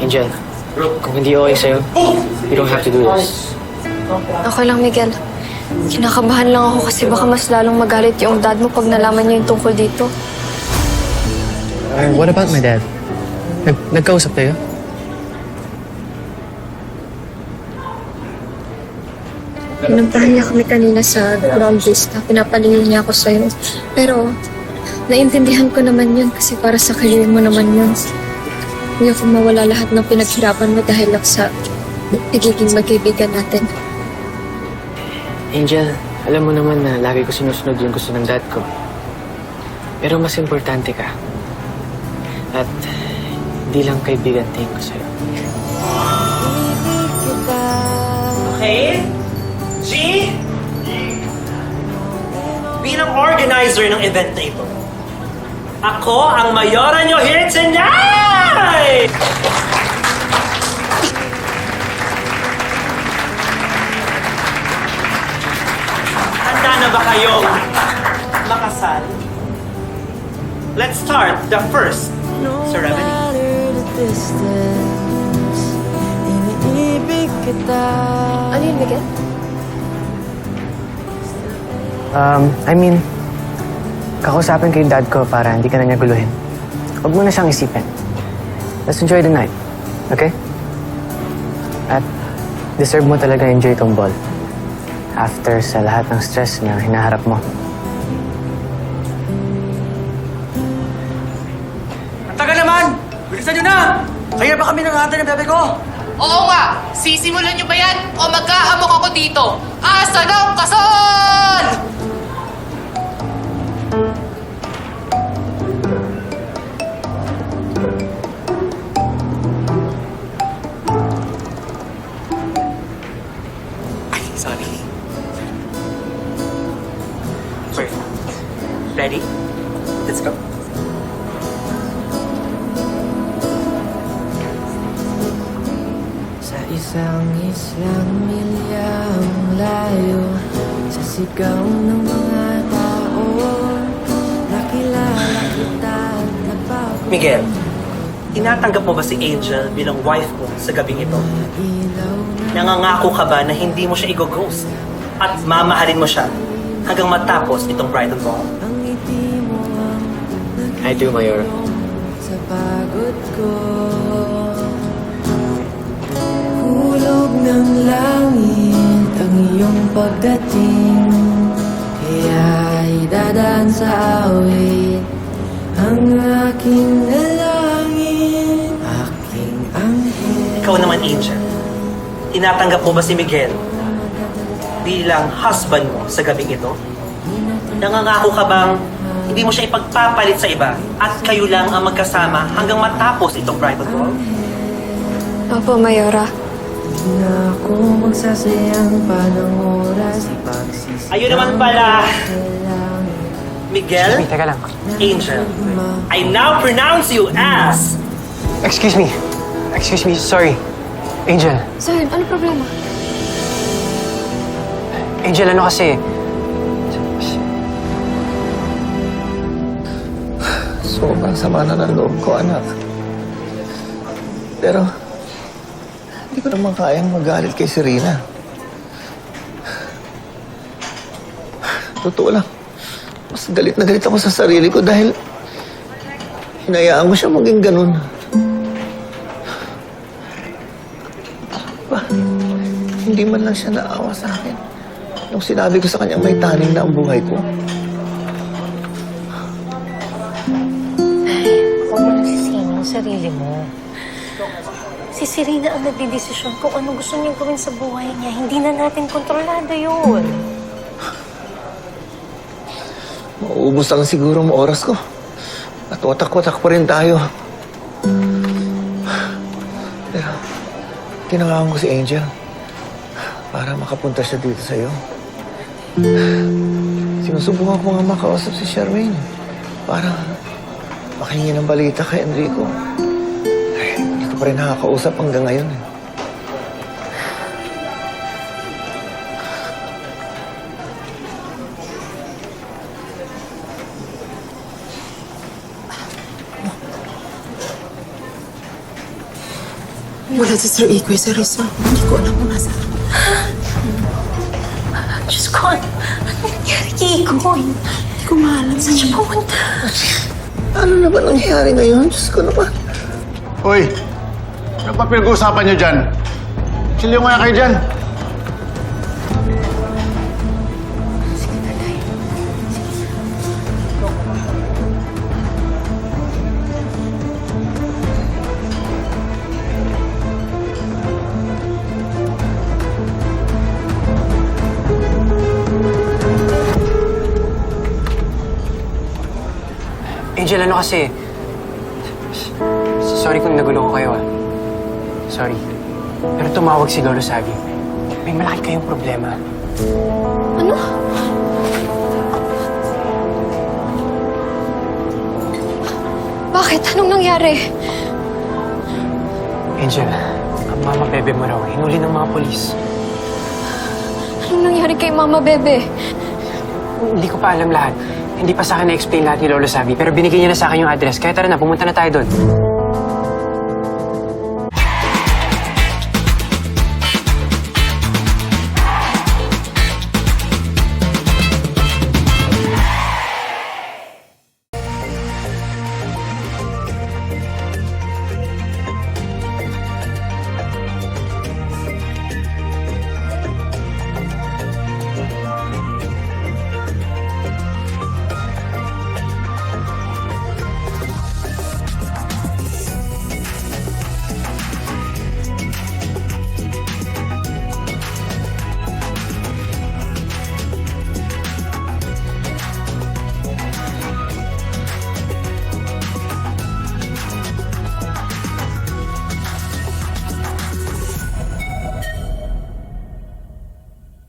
Angel, kung hindi okay sa'yo, you don't have to do this. Okay lang, Miguel. Kinakabahan lang ako kasi baka mas lalong magalit yung dad mo pag nalaman niya yung tungkol dito. What about my dad? Nagkausap kayo? Pinuntahan niya kami kanina sa ground base na pinapalingin niya ako sa'yo. Pero, naintindihan ko naman yun kasi para sa career mo naman yun. Hindi ako mawala lahat ng pinaghirapan mo dahil lang sa pagiging magkaibigan natin. Angel, alam mo naman na lagi ko sinusunod yung gusto ng dad ko. Pero mas importante ka. At hindi lang kaibigan tingin ko sa'yo. Okay? G? Bilang organizer ng event na ito, ako ang mayora nyo here tonight! Handa na ba kayong makasal? Let's start the first ceremony. Ano yun, Miguel? I mean, kakausapin ko yung dad ko para hindi ka na niya guluhin. Huwag mo na siyang isipin. Let's enjoy the night, okay? At deserve mo talaga enjoy itong ball. After sa lahat ng stress na hinaharap mo. Ang tagal naman! Bilisan nyo na! Kaya ba kami nangatan ng bebe ko? Oo nga! Sisimulan niyo ba yan o magkaamok ako dito? Asa ng kasal! Ay, sorry. Wait. Ready? Let's go. Sa isang islang milyang layo, sa sigaw ng mga tao, nakilala kita at nabago. Miguel, tinatanggap mo ba si Angel bilang wife mo sa gabing ito? Nangangako ka ba na hindi mo siya i-ghost at mamahalin mo siya hanggang matapos itong bridal ball? Ang ngiti mo ang I do, Mayora. sa pagod ko. Hulog ng langit ang iyong pagdating, kaya idadaan sa awit ang aking dalangin, aking anghel. Ikaw naman, Angel. Tinatanggap mo ba si Miguel bilang husband mo sa gabing ito? Nangangako ka bang hindi mo siya ipagpapalit sa iba at kayo lang ang magkasama hanggang matapos itong bridal ball? Opo, Mayora. Di na ako magsasayang pa ng oras, ipagsisiyang Ayun naman pala, Miguel, Teka lang. Angel. I now pronounce you as... Excuse me. Excuse me, sorry. Angel. Sir, ano problema? Angel, ano kasi? Sobrang sama na ng loob ko, anak. Pero, hindi ko naman kayang magalit kay Serena. Totoo lang. Mas galit na galit ako sa sarili ko dahil hinayaan ko siya maging ganun. Ba, hindi man lang siya naawa sa akin nung sinabi ko sa kanya may taning na ang buhay ko. Huwag mo nasisihin yung sarili mo. Si Serena ang nagdidesisyon kung ano gusto niyang gawin sa buhay niya. Hindi na natin kontrolado yun. Mauubos lang siguro ang oras ko. At watak-watak pa rin tayo. Pero, tinangahan ko si Angel para makapunta siya dito sa'yo. Sinusubukan ko nga makausap si Charmaine para makahingi ng balita kay Enrico. Ay, hindi ko pa rin nakakausap hanggang ngayon. Wala si Sir Ikoy sa Rizal. Hindi ko alam kung nasa. Diyos ko, ano nangyari kay Ikoy? Hindi ko maalam. Saan siya pumunta? Ano na ba nangyayari ngayon? Diyos ko naman. Hoy, ano pa pinag-uusapan niyo dyan? Chill yung nga kayo dyan. Angel, ano kasi? Sorry kung nagulo ko kayo, ah. Sorry. Pero tumawag si Lolo Sabi. May malaki kayong problema. Ano? Bakit? Anong nangyari? Angel, ang mama bebe mo raw, hinuli ng mga polis. Anong nangyari kay Mama Bebe? Hindi ko pa alam lahat. Hindi pa sa akin na-explain lahat ni Lolo Sabi, pero binigay niya na sa akin yung address. Kaya tara na, pumunta na tayo doon.